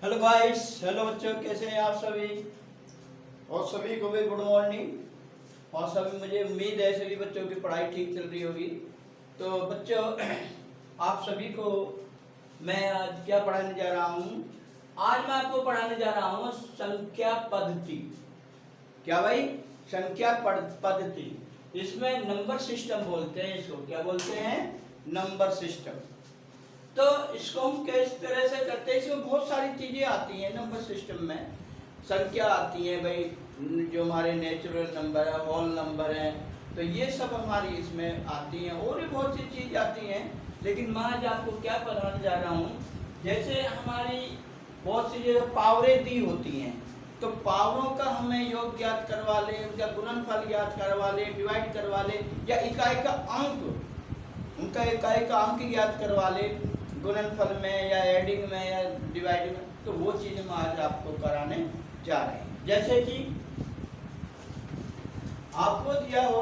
Hello guys, hello बच्चों, कैसे हैं आप सभी। और सभी को भी गुड मॉर्निंग। और सभी, मुझे उम्मीद है सभी बच्चों की पढ़ाई ठीक चल रही होगी। तो बच्चों, आप सभी को मैं आज क्या पढ़ाने जा रहा हूँ। आज मैं आपको पढ़ाने जा रहा हूँ संख्या पद्धति। क्या भाई? संख्या पद्धति। इसमें नंबर सिस्टम बोलते हैं। इसको क्या बोलते हैं? Number system. तो इसको हम किस तरह से करते हैं? इसमें बहुत सारी चीजें आती हैं नंबर सिस्टम में। संख्या आती है भाई, जो हमारे नेचुरल नंबर है, होल नंबर है, तो ये सब हमारी इसमें आती हैं। और भी बहुत सी चीज आती हैं, लेकिन मैं आज आपको क्या पढ़ाने जा रहा हूँ। जैसे हमारी बहुत सी जगह पावरें दी होती हैं, तो पावरों का हमें योग ज्ञात करवा ले, उनका गुणनफल ज्ञात करवा ले, डिवाइड करवा ले, या इकाई का अंक, उनका इकाई का अंक ज्ञात करवा ले गुणनफल में या एडिंग में या डिवाइडिंग में। तो वो चीज हम आज आपको कराने जा रहे हैं। जैसे कि आपको दिया हो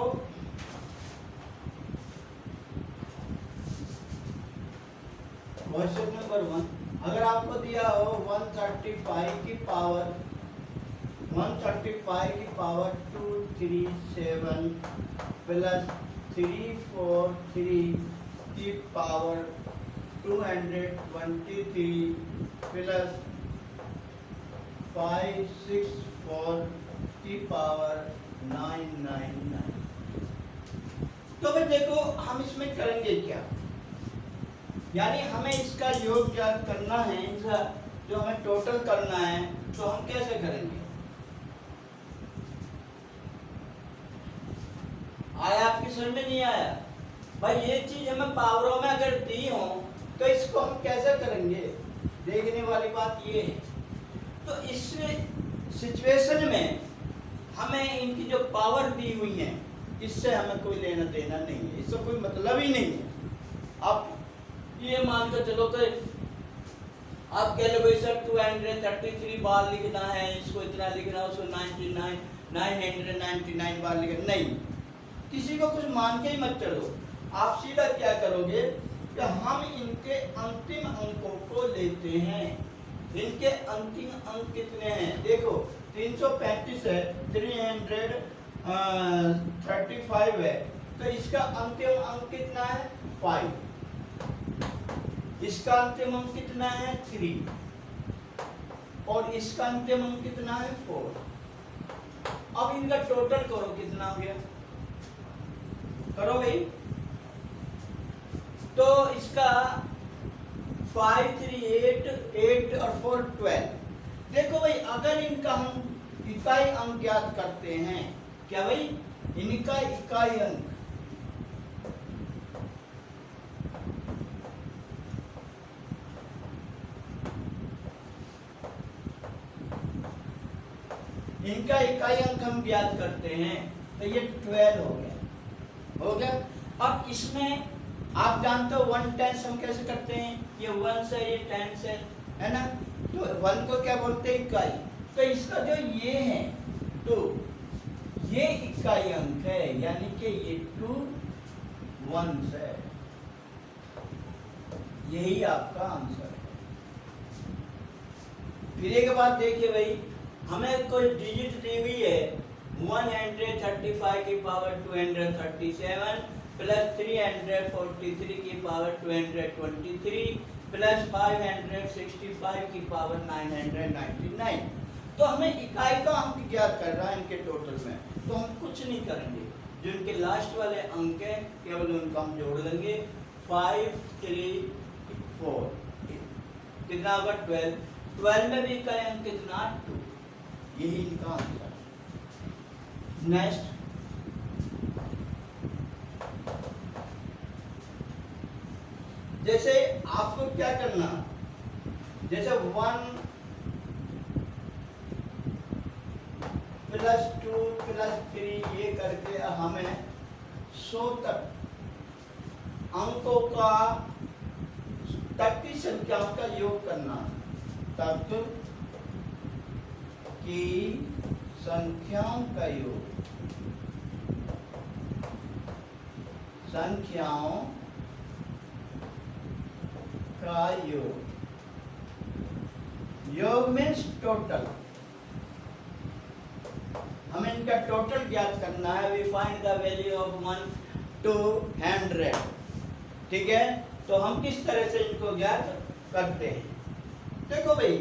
क्वेश्चन नंबर 1, अगर आपको दिया हो 135 की पावर 237 प्लस 343 की पावर 223 प्लस 564 की पावर 999। तो भाई देखो, हम इसमें करेंगे क्या, यानी हमें इसका योग ज्ञात करना है, इसका जो हमें टोटल करना है, तो हम कैसे करेंगे? आया आपकी समझ में? नहीं आया भाई? ये चीज हमें पावरों में अगर दी हो तो इसको हम कैसे करेंगे, देखने वाली बात ये है। तो इस सिचुएशन में हमें इनकी जो पावर दी हुई है, इससे हमें कोई लेना देना नहीं है, इससे कोई मतलब ही नहीं है। आप ये मान कर चलो कि आप कह लो भाई सर 233 बार लिखना है, इसको इतना लिखना, उसको 999 बार लिखना। नहीं, किसी को कुछ मान के ही मत चलो। आप सीधा क्या करोगे कि हम इनके अंतिम अंकों को लेते हैं। इनके अंतिम अंक कितने हैं? देखो 335 है, 335 है, तो इसका अंतिम अंक कितना है? 5। इसका अंतिम अंक कितना है? 3। और इसका अंतिम अंक कितना है? 4। अब इनका टोटल करो, कितना हो गया? करो भाई। तो इसका 5 3 8 और 4 12। देखो भाई, अगर इनका हम इकाई अंक ज्ञात करते हैं, क्या भाई? इनका इकाई अंक, इनका इकाई अंक हम ज्ञात करते हैं, तो ये 12 हो गया। अब इसमें आप जानते हो 1 10 हम कैसे करते हैं? ये 1 से, ये 10 से, है ना? तो 1 को क्या बोलते हैं? इकाई। तो इसका जो ये है, तो ये इकाई अंक है, यानी कि ये 2 1 है। यही आपका आंसर है। फिर एक बात देखिए भाई, हमें कोई डिजिट दी हुई है 135 की पावर 237 प्लस 343 की पावर 223 प्लस 565 की पावर 999। तो हमें इकाई का अंक ज्ञात कर रहा है इनके टोटल में। तो हम कुछ नहीं करेंगे, जो इनके लास्ट वाले अंक है केवल उनका हम जोड़ लेंगे। 5 3 4 कितना होगा? 12। 12 में भी इकाई अंक कितना? 2। यही इनका आंसर। नेक्स्ट, जैसे आपको क्या करना, जैसे 1 प्लस 2 प्लस 3 ये करके हमें 100 तक अंकों का, तक की संख्याओं का योग करना। तक की संख्याओं का योग, संख्याओं का योग, योग मीन्स टोटल, हमें इनका टोटल ज्ञात करना है। We find the value of 1 to 100, ठीक है। तो हम किस तरह से इनको ज्ञात करते हैं? देखो भाई,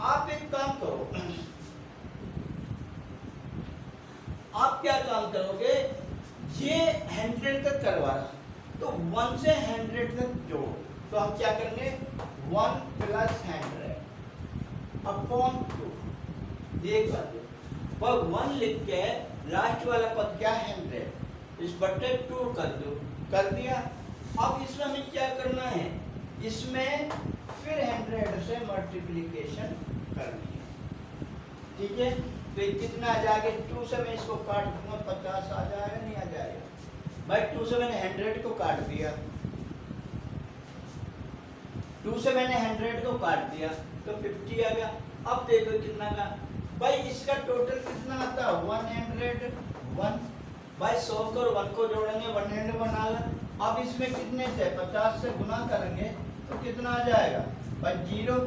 आप एक काम करो, आप क्या काम करोगे, ये 100 तक करवा रहा, तो 1 से 100 तक जोड़ो। तो हम क्या करेंगे, 1 + 100 अपॉन 2, देख पाते पर 1 लिख के लास्ट वाला पद क्या 100, इस बट्टे 2 कर दो, कर दिया। अब इसमें हमें क्या करना है, इसमें फिर 100 से मल्टीप्लिकेशन करनी है, ठीक है। तो कितना आ जाएगा, 2 से मैं इसको काट दूंगा, 50 आ जाएगा, नहीं आ जाएगा भाई। 2 से मैंने 100 को काट दिया, 2 से मैंने 100 को काट दिया, तो 50 आ गया। अब देखो कितना का भाई, इसका टोटल कितना आता है, 101 भाई। 100 को 1 को जोड़ेंगे, 100 बना ला। अब इसमें कितने से 50 से गुना करेंगे तो कितना आ जाएगा भाई, 0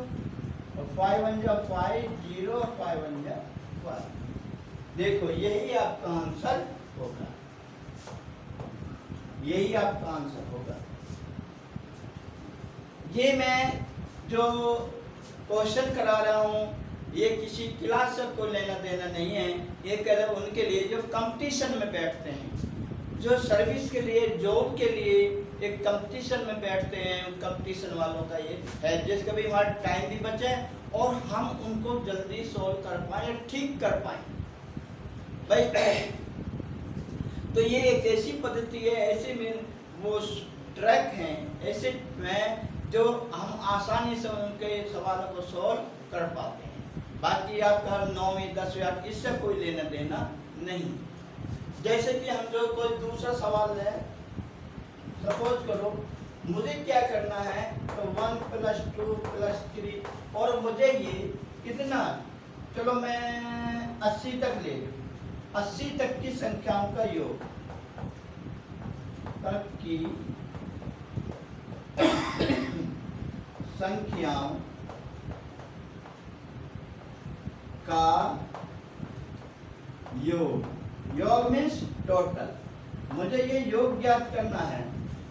और 5 1 जा 5, 0 और 5 1 जा 5। देखो यही आपका आंसर होगा, यही आपका आंसर होगा। ये मैं जो क्वेश्चन करा रहा हूँ, ये किसी क्लास से कोई लेना देना नहीं है। ये केवल उनके लिए जो कंपटीशन में बैठते हैं, जो सर्विस के लिए, जॉब के लिए एक कंपटीशन में बैठते हैं, उन कंपटीशन वालों का ये है, जिसका भी हमारा टाइम भी बचे और हम उनको जल्दी सॉल्व कर पाए, ठीक कर पाए भाई। तो ये एक ऐसी पद्धति है, ऐसे में वो ट्रैक हैं, ऐसे हैं जो हम आसानी से उनके सवालों को सॉल्व कर पाते हैं। बाकी आपका 9वीं 10वीं इससे कोई लेना देना नहीं। जैसे कि हम जो कोई दूसरा सवाल है, सपोज करो मुझे क्या करना है, तो 1 + 2 + 3 और मुझे ये कितना, चलो मैं 80 तक ले लूं, 80 तक की संख्याओं का योग, तक की संख्याओं का योग, योग मीन्स टोटल, मुझे ये योग ज्ञात करना है।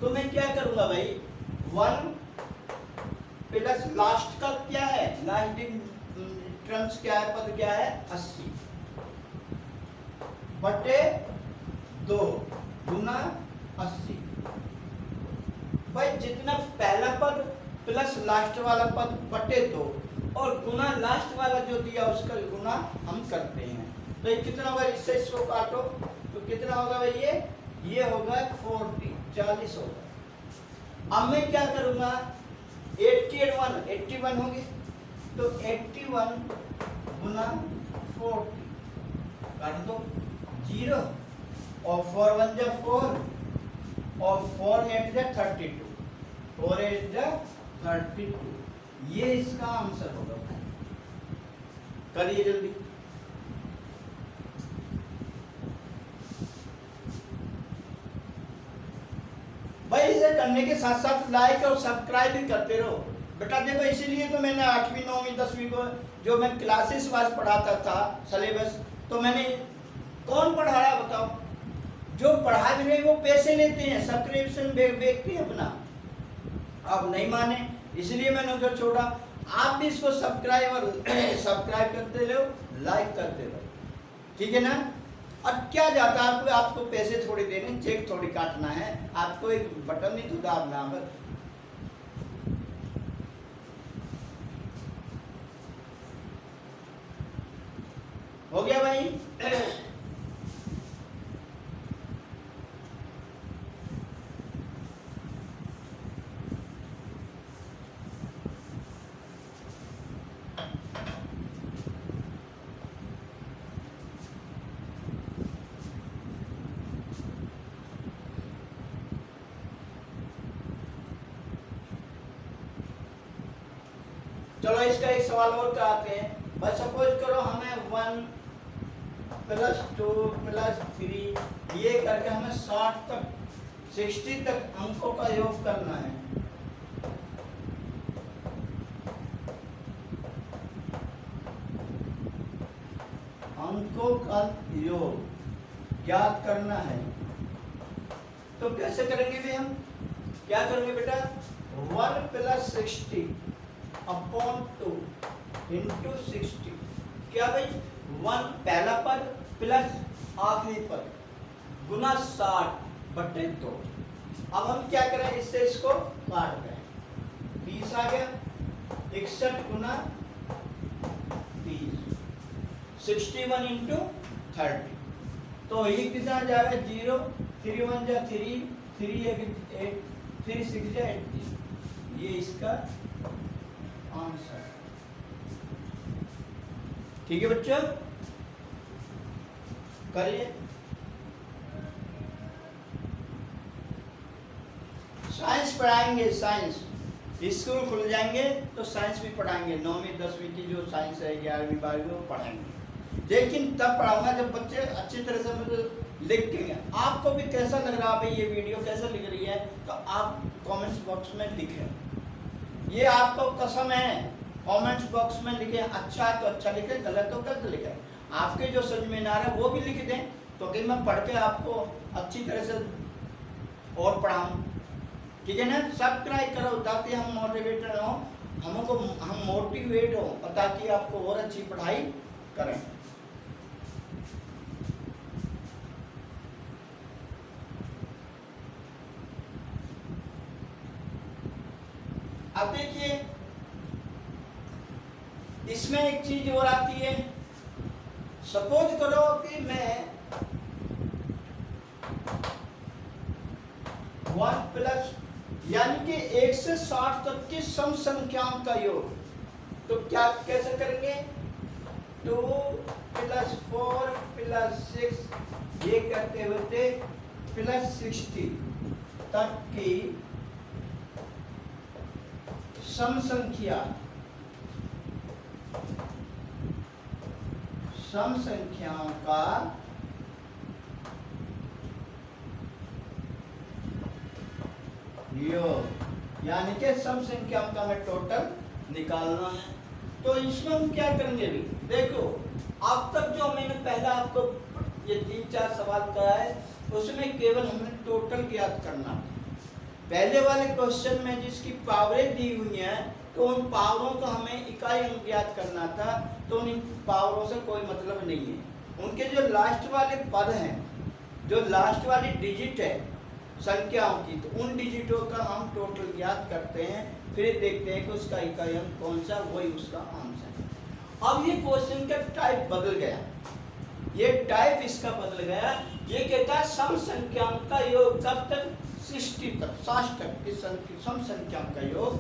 तो मैं क्या करूंगा भाई, 1 प्लस लास्ट का क्या है, लास्ट टर्म्स क्या है, पद क्या है 80 बटे 2 गुना 80 भाई। जितना पहला पद प्लस लास्ट वाला पद बटे 2 और गुना लास्ट वाला जो दिया उसका गुना हम करते हैं। तो ये कितना होगा, इससे इसको काटो तो कितना होगा भाई, ये होगा 40 होगा। अब मैं क्या करूंगा, 81 होगी, तो 81 गुना 40 काट दो 0 और 4 1 जा 4 और 4 8 जा 32, 4 8 जा 32, ये इसका आंसर होगा भाई। करिए जल्दी। भाई इसे करने के साथ साथ लाइक और सब्सक्राइब भी करते रहो बेटा। देखो इसीलिए तो मैंने 8वीं 9वीं 10वीं को जो मैं क्लासेस वाइज पढ़ाता था सिलेबस, तो मैंने कौन पढ़ा रहा बताओ, जो पढ़ा भी रहे वो पैसे लेते हैं, सब्सक्रिप्शन बेचते हैं अपना। अब नहीं माने इसलिए मैंने उनको छोड़ा। आप भी इसको सब्सक्राइब करते रहो, लाइक करते रहो, ठीक है ना। अब क्या जाता है आपको पैसे थोड़ी देने, चेक थोड़ी काटना है, आपको एक बटन ही तो दाबना है। हो गया भाई। चलो इसका एक सवाल और कराते हैं। बस सपोज करो हमें 1 + 2 + 3 ये करके हमें 60 तक अंकों का योग करना है। अंकों का योग ज्ञात करना है। तो कैसे करेंगे भी हम, क्या करेंगे बेटा, 1 + 60 अपॉन 2 इंटू 60, क्या भाई 1 पहला पद प्लस आखिरी पद गुना 60/2। अब हम क्या करें, इससे इसको काट दें, 30 आ गया, 61 गुना 30, 61 इंटू 30। तो ये कितना आ जाएगा, 0, 3 1 जा 3, 3 8, 3 6 जा 18। ये इसका आंसर। ठीक है बच्चों, करिए। साइंस पढ़ाएंगे, साइंस स्कूल खुल जाएंगे तो साइंस भी पढ़ाएंगे। 9वीं 10वीं की जो साइंस है 11वीं 12वीं वो पढ़ाएंगे, लेकिन तब पढ़ाऊंगा जब बच्चे अच्छी तरह से मतलब लिखेंगे। आपको भी कैसा लग रहा है भाई, ये वीडियो कैसा लग रही है, तो आप कमेंट्स बॉक्स में लिखें। ये आपको कसम है, कमेंट्स बॉक्स में लिखें। अच्छा है तो अच्छा लिखें, गलत तो गलत लिखें। आपके जो समझ में ना आ रहा है वो भी लिख दें, तो कि मैं पढ़ के आपको अच्छी तरह से और पढ़ाऊँ। ठीक है ना, सब्सक्राइब करो ताकि हम मोटिवेटेड हो, हम मोटिवेट हो, और ताकि आपको और अच्छी पढ़ाई करें। अब देखिए, इसमें एक चीज और आती है। सपोज करो कि मैं 1 प्लस यानी कि 1 से 60 तक की सम संख्याओं का योग, तो क्या कैसे करेंगे, 2 + 4 + 6 ये करते हुए +60 तक की सम संख्याओं का योग, यानी कि सम संख्याओं का हमें टोटल निकालना है। तो इसमें हम क्या करेंगे भी, देखो अब तक जो मैंने पहला आपको ये 3-4 सवाल कराया है, उसमें केवल हमें टोटल ज्ञात करना था। पहले वाले क्वेश्चन में जिसकी पावरें दी हुई हैं, तो उन पावरों को हमें इकाई अंक ज्ञात करना था, तो उन पावरों से कोई मतलब नहीं है। उनके जो लास्ट वाले पद हैं, जो लास्ट वाली डिजिट है संख्याओं की, तो उन डिजिटों का हम टोटल ज्ञात करते हैं, फिर देखते हैं कि उसका इकाई अंक कौन सा, वही उसका आंसर है। अब ये क्वेश्चन का टाइप बदल गया, ये टाइप इसका बदल गया। ये कहता है सम संख्याओं का योग कब तक, 60 तक, 60 तक की सम संख्याओं का योग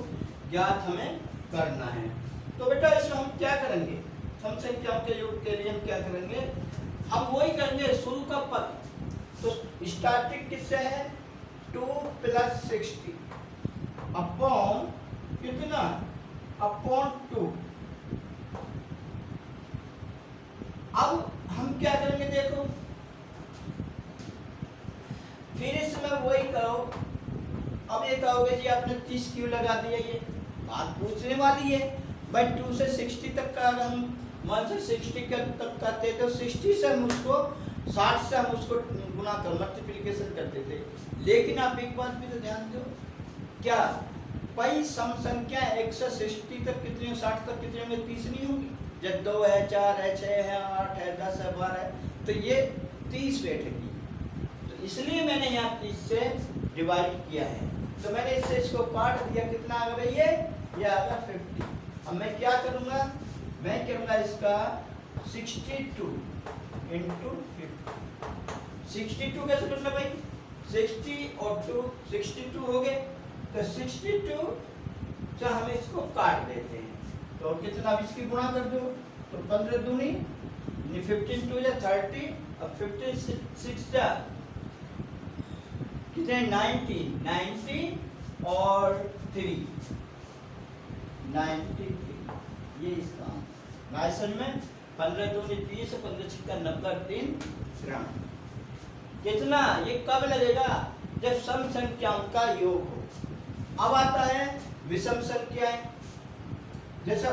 ज्ञात हमें करना है। तो बेटा इसमें हम क्या करेंगे, सम संख्याओं के योग के लिए हम क्या करेंगे, हम वही करेंगे शुरू का पद। तो स्टार्टिंग किससे है, 2 + 60 अपॉन कितना, अपॉन 2। अब हम क्या करेंगे, देखो फिर इसमें वही करो। अब ये कहोगे जी आपने 30 क्यों लगा दिया, ये बात पूछने वाली है भाई। 2 से 60 तक का अगर हम 1 से 60 तक करते तो 60 से हम उसको 60 से हम उसको गुना कर मल्टीप्लिकेशन करते थे। लेकिन आप एक बात भी तो ध्यान दो, क्या भाई सम संख्या 1 से 60 तक कितनी, 60 तक कितनी होंगी, 30 नहीं होगी। जब 2 है, 4 है, 6 है, 8 है, 10 है, 12 है, तो ये 30 बैठेगी। तो इसलिए मैंने यहाँ 30 से डिवाइड किया है। तो मैंने इससे इसको काट दिया, कितना आ गया ये आ गया 50। अब मैं क्या करूँगा, मैं करूँगा इसका 62 इंटू 50। 62 कैसे करना भाई, 60 और 2 62 हो गए, तो 62 से हम इसको काट देते हैं। तो कितना, अब इसकी गुणा कर दो, तो 15 दूनी 15 2 जा 30, अब 15 6 जा कितने, 90 और 3 93। ये इसका भाई समझ में, 15 दूनी 30, 15 छिक्का 90, 3 ग्राम। कितना, ये कब लगेगा, जब सम संख्याओं का योग हो। अब आता है विषम संख्याएं, जैसा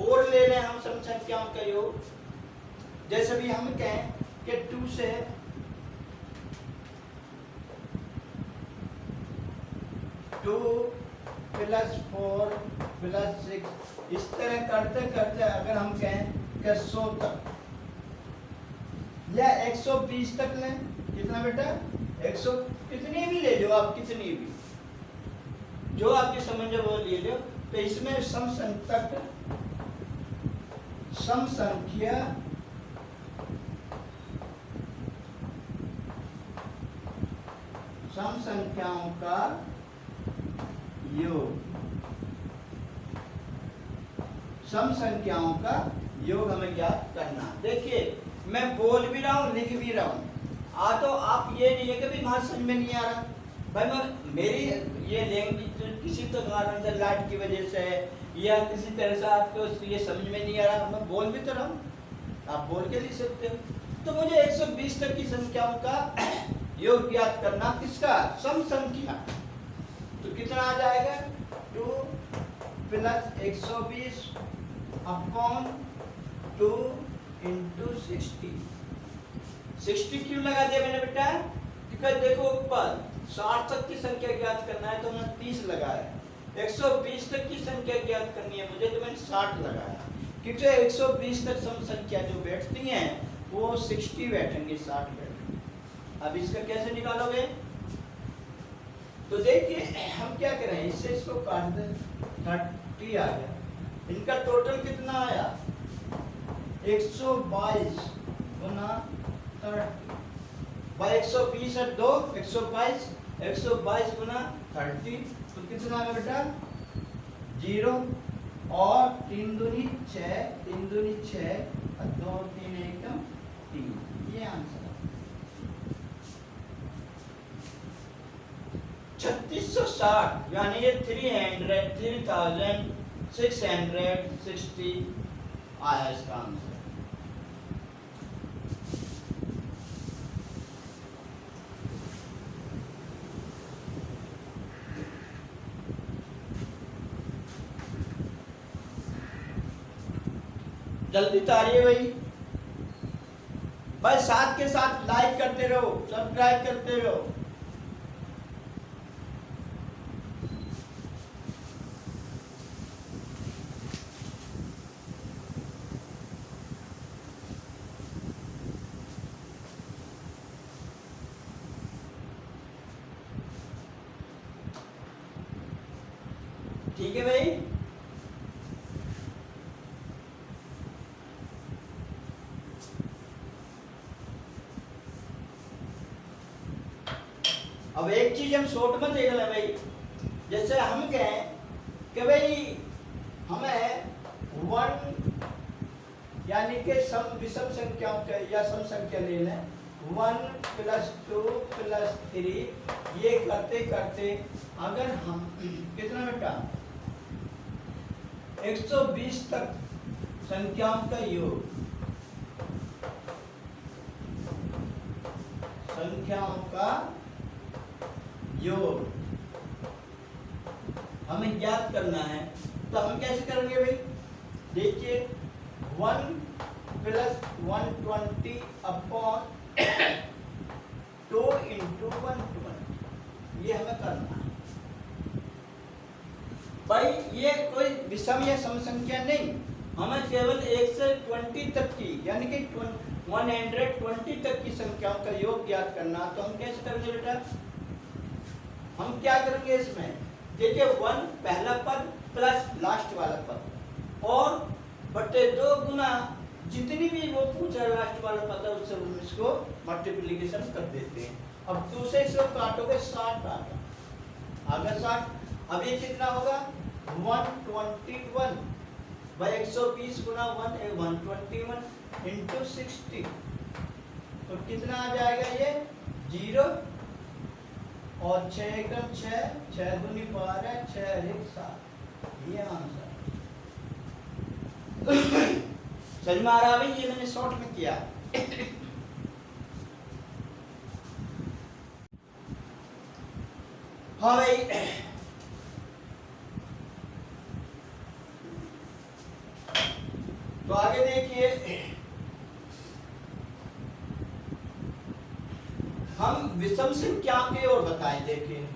और ले लें हम सम संख्याओं का योग, जैसे भी हम कहें कि 2 से 2 + 4 + 6 इस तरह करते करते अगर हम कहें कि 100 तक या 120 तक लें, कितना बेटा 100, कितनी भी ले लो आप, कितनी भी जो आपकी समझ में वो ले लो। तो इसमें सम संख्या सम संख्याओं का योग, सम संख्याओं का योग हमें ज्ञात करना। देखिए मैं बोल भी रहा हूँ, लिख भी रहा हूँ, तो आप ये नहीं है कि भी वहां समझ में नहीं आ रहा भाई, मैं मेरी ये लैंग्वेज किसी तो कारण से लाइट की वजह से या किसी तरह से आपको ये समझ में नहीं आ रहा, मैं बोल भी तो रहा हूँ, आप बोल के लिख सकते हो। तो मुझे 120 तक की संख्याओं का योग ज्ञात करना, किसका, सम संख्या। तो कितना आ जाएगा 2 + 120 अपॉन 2 × 60। 60 क्यों लगा दिया मैंने बेटा, क्योंकि देखो ऊपर 60 तक की संख्या ज्ञात करना है तो मैंने 30 लगाया, 120 तक की संख्या ज्ञात करनी है मुझे तो मैंने 60 लगाया, क्योंकि 120 तक सम संख्या जो बैठती हैं वो 60 बैठेंगे, 60 बैठेंगे। अब इसका कैसे निकालोगे, तो देखिए हम क्या करें, इससे इसको काट दें, 30 आ गया, इनका टोटल कितना आया 122 × 30 भाई 120 और 2 122, 122 × 30 तो कितना आ गया बेटा 0 और 3 दूनी 6, 3 दूनी 6 और 2 3 1 3, ये आंसर 3660 यानी ये 3660 आया इसका आंसर। जल्दी तारिए भाई साथ के साथ लाइक करते रहो, सब्सक्राइब करते रहो। ठीक है भाई, अब एक चीज हम शॉर्ट में देख लें भाई, जैसे हम कहें कि भाई हमें 1 यानी कि सम विषम संख्याओं का या सम संख्या ले लें 1 + 2 + 3, ये करते करते अगर हम कितना बेटा 120 तक संख्याओं का योग, संख्याओं का योग हमें ज्ञात करना है, तो हम कैसे करेंगे भाई, देखिए 1 + 120 अपॉन 2 × 120, ये हमें करना है भाई। ये कोई विषम या सम संख्या नहीं, हमें केवल 1 से 20 तक की यानी कि 120 तक की संख्याओं का योग ज्ञात करना। तो हम कैसे करेंगे बेटा, हम क्या करेंगे इसमें, देखिए 1 पहला पद प्लस लास्ट वाला पद और बटे 2 गुना जितनी भी वो पूछा लास्ट वाला पद है उससे हम इसको मल्टीप्लिकेशन कर देते हैं। अब 2 से इसको काटोगे 60 आगे 60, अब ये कितना होगा 121 भाई 120 गुना 121 × 60, तो कितना आ जाएगा ये 0 और 6 × 6, 6 दूनी 12, 6 1 7, ये आंसर समझ में आ रहा भाई, ये मैंने शॉर्ट में किया। हाँ भाई, तो आगे देखिए हम विषम संख्याओं की ओर बताएं। देखिए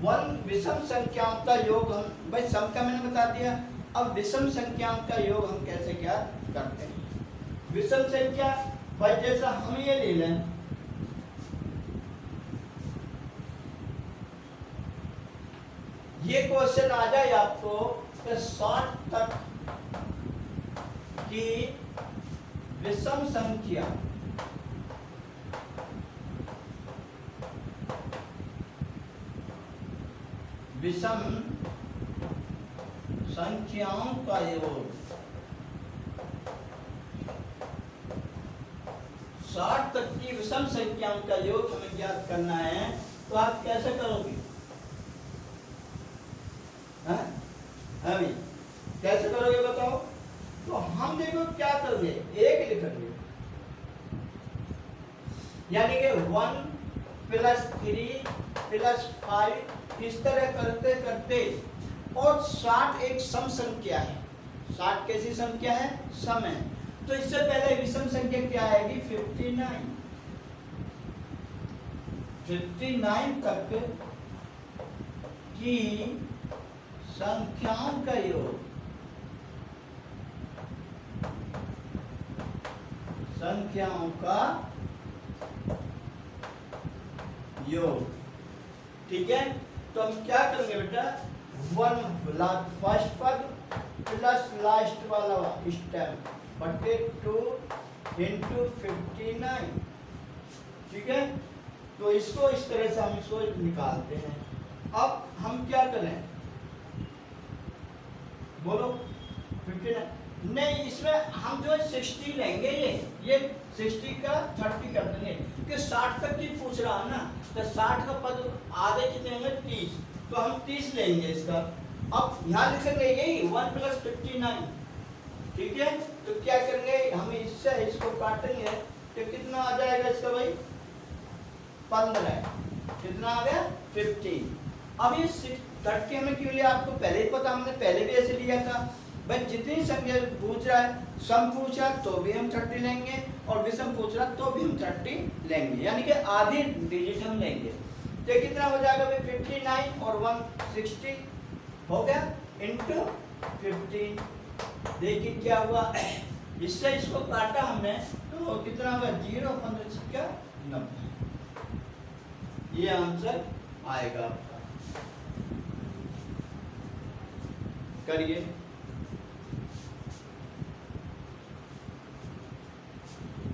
1 विषम संख्याओं का योग हम भाई सम का मैंने बता दिया। अब विषम संख्याओं का योग हम कैसे ज्ञात करते हैं? विषम संख्या भाई जैसा हम ये ले लें, ये क्वेश्चन आ जाए आपको कि 60 तक की विषम संख्या विषम संख्याओं का योग 60 तक की विषम संख्याओं का योग हमें ज्ञात करना है। तो आप कैसे करोगे? अभी कैसे करोगे बताओ? तो हम देखो क्या करोगे, एक लिखेंगे, यानी कि 1 + 3 + 5 इस तरह करते करते, और 60 एक सम संख्या है। 60 कैसी संख्या है? सम है। तो इससे पहले विषम संख्या क्या आएगी? 59। 59 तक की संख्याओं का योग, संख्याओं का योग, ठीक है। तो हम क्या करेंगे बेटा, 1 फर्स्ट पद प्लस लास्ट वाला स्टेप बटे 2 × 59, ठीक है। तो इसको इस तरह से हम इसको निकालते हैं। अब हम क्या करें, बोलो 59 नहीं, इसमें हम जो 60 लेंगे, ये 60 का 30 कर देंगे, कि 60 तक की पूछ रहा है ना, तो 60 का पद आधे कितने होंगे? 30, तो हम 30 लेंगे इसका। अब यहाँ लिखेंगे यही 1 + 59, ठीक है। तो क्या करेंगे, हम इससे इसको काटेंगे तो कितना आ जाएगा इसका भाई? 15। कितना आ गया? 15। अब ये 30 हमें क्यों लिया? आपको पहले ही पता, हमने पहले भी ऐसे लिया था भाई। जितनी संख्या पूछ रहा है, सम पूछ रहा तो भी हम 30 लेंगे, और विषम पूछ रहा तो भी हम 30 लेंगे, यानी कि आधी डिजिट हम लेंगे। तो कितना हो जाएगा भाई? 59 और 160 हो गया इंटू 15। देखिए क्या हुआ, इससे इसको काटा हमने तो कितना हुआ? 0 15 90। ये आंसर आएगा आपका। करिए।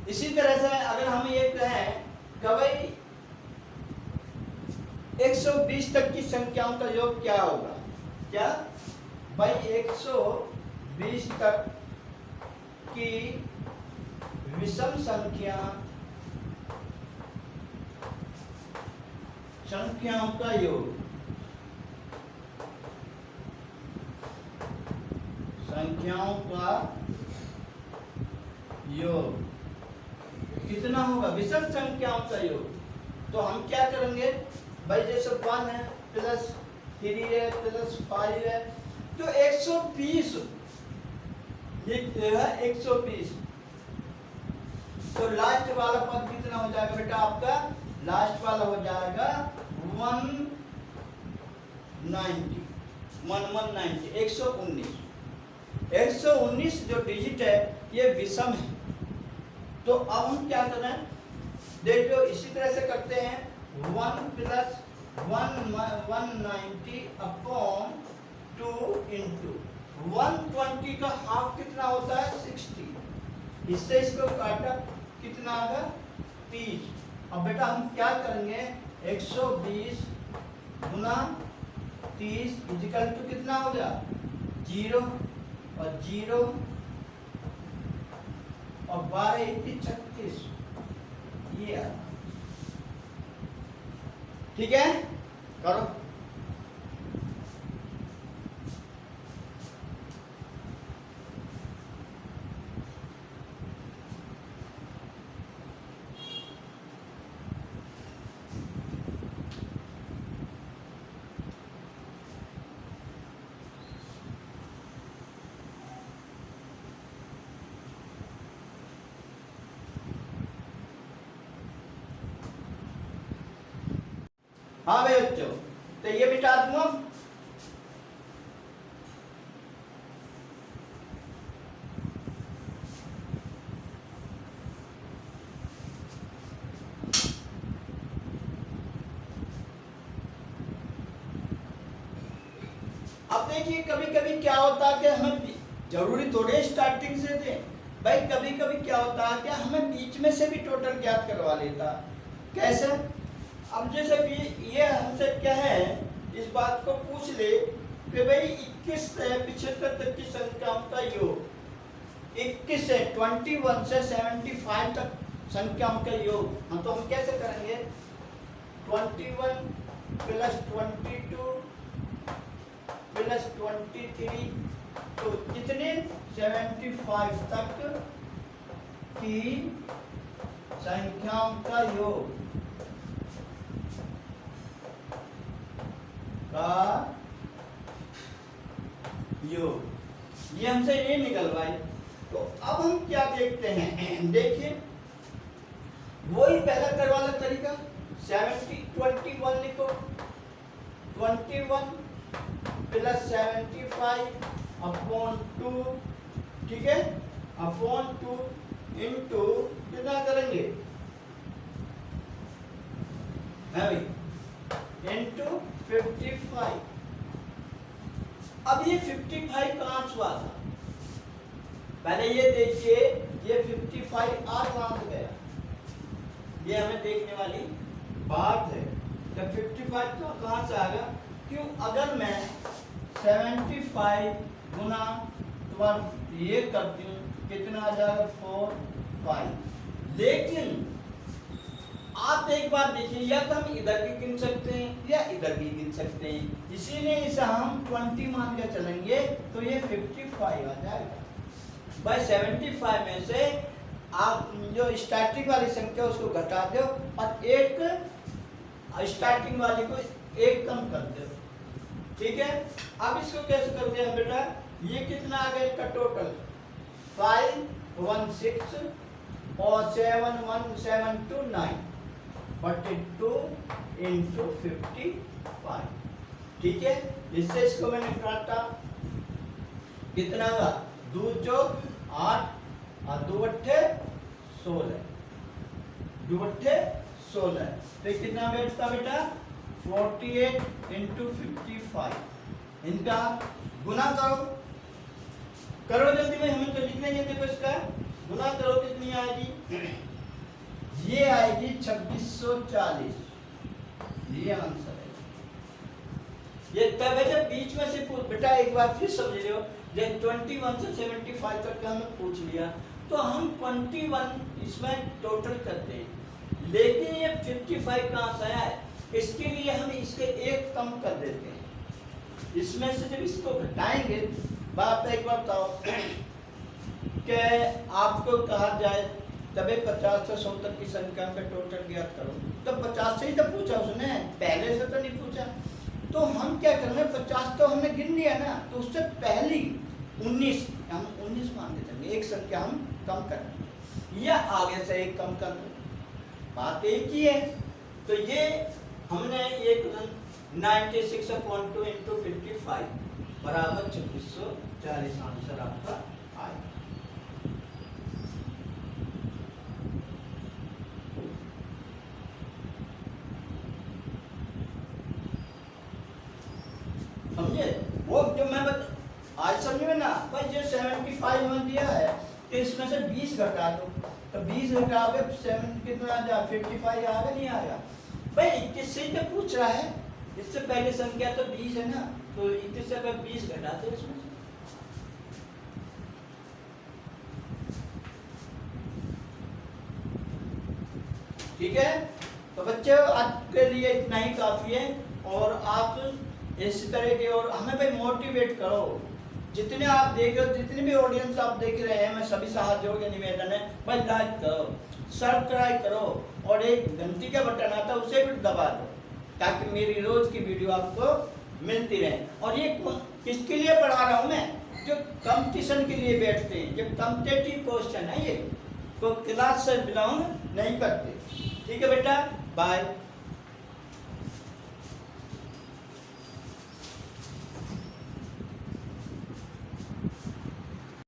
इसी तरह से अगर हम ये कहें कि भाई 120 तक की संख्याओं का योग क्या होगा? क्या भाई 120 तक की विषम संख्याओं का योग, संख्याओं का योग कितना होगा? विषम संख्याओं का योग। तो हम क्या करेंगे भाई, जैसे 1 है प्लस 3 है प्लस 5 है, तो 120, ये है 120। तो लास्ट वाला पद कितना हो जाएगा बेटा आपका? लास्ट वाला हो जाएगा 190, 119। 119 जो डिजिट है ये विषम है। तो अब हम क्या कर रहे हैं, देखो इसी तरह से करते हैं। 1 + 190 अपॉन 2 × 120 का हाफ कितना होता है? 60। इससे इसको काटा, कितना आ गया? 30। अब बेटा हम क्या करेंगे, 120 × 30 = कितना हो गया? 0 और 0 और 12 × 36, ये ठीक है। करो। हाँ भाई बच्चों, तो ये बिठा दूंगा। अब देखिए कभी कभी क्या होता है कि हमें जरूरी थोड़े स्टार्टिंग से थे भाई, कभी कभी क्या होता है कि हमें बीच में से भी टोटल ज्ञात करवा लेता। कैसे? अब जैसे कि ये हमसे क्या है, इस बात को पूछ ले कि भाई 21 से 75 तक की संख्याओं का योग, 21 से 21 से 75 तक संख्याओं का योग हम तो हम कैसे करेंगे? 21 प्लस 22 प्लस 23, तो कितने? 75 तक की संख्याओं का योग ये हमसे ये निकलवाए। तो अब हम क्या देखते हैं, देखिए वही पहला करवा वाला तरीका, 21 लिखो, 21 प्लस 75 अपॉन 2, ठीक है, अपॉन 2 इंटू कितना करेंगे है भाई, इंटू 55। अब ये 55 कहाँ से था? पहले ये देखिए, ये 55 आ कहाँ से गया, ये हमें देखने वाली बात है। तो 55 तो कहाँ से आ गया? क्यों? अगर मैं 75 गुना 12 ये करती हूँ, कितना आ जाएगा? 4 5। लेकिन आप एक बात देखिए, या तो हम इधर भी गिन सकते हैं या इधर भी गिन सकते हैं, इसीलिए इसे हम 20 मान के चलेंगे, तो ये 55 आ जाएगा। भाई 75 में से आप जो स्टार्टिंग वाली संख्या उसको घटा दो और एक स्टार्टिंग वाली को एक कम कर दो, ठीक है। अब इसको कैसे कर दिया बेटा? ये कितना आ गया इसका टोटल? 516 और 71729 42 इंटू 55, ठीक है। इससे इसको मैंने काटा, कितना हुआ? 2 चौक 8 और 2 अट्ठे 16, 2 अट्ठे 16, तो कितना बैठता बेटा? 48 इंटू 55। इनका गुना करो, करो जल्दी में, हमें तो लिखने के देखो, इसका गुना करो, कितनी आएगी? ये आएगी 2640, ये आंसर है। ये तब है जब बीच में से बेटा एक बार फिर समझ लो, जब 21 से 75 तक का हमें पूछ लिया तो हम 21 इसमें टोटल करते हैं, लेकिन ये 55 कहाँ से आया है? इसके लिए हम इसके एक कम कर देते हैं। इसमें से जब इसको घटाएंगे, बात एक बार बताओ कि आपको कहा जाए तबे 50 से 100 तक की संख्या का टोटल ज्ञात करो, तो 50 से ही तो पूछा उसने, पहले से तो नहीं पूछा। तो हम क्या करेंगे, 50 तो हमने गिन लिया ना, तो उससे पहली 19 हम 19 मान देते, एक संख्या हम कम कर देंगे या आगे से एक कम कर दो, बात एक ही है। तो ये हमने एक 96/2 इंटू 55 बराबर 2640 आंसर आपका आया। समझे? वो जो मैं आज समझ में ना भाई, जो 75 हमें दिया है तो इसमें से 20 घटा दो, तो 20 घटा के 7 कितना आ जाए? 55 आएगा नहीं आएगा? भाई 21 से क्या पूछ रहा है, इससे पहले संख्या तो 20 है ना, तो 21 से 20 घटा दो इसमें से। ठीक है, तो बच्चों आज के लिए इतना ही काफी है, और आप इस तरह के, और हमें भाई मोटिवेट करो, जितने आप देख रहे हो, जितने भी ऑडियंस आप देख रहे हैं, मैं सभी से हाथ जोड़ के निवेदन है भाई, लाइक करो, सब्सक्राइब करो, और एक घंटी का बटन आता है उसे भी दबा दो, ताकि मेरी रोज की वीडियो आपको मिलती रहे। और ये किसके लिए पढ़ा रहा हूँ मैं? जो कंपटीशन के लिए बैठते हैं, जो कॉम्पिटिटिव क्वेश्चन है, ये तो क्लास से बिलोंग नहीं करते। ठीक है बेटा, बाय।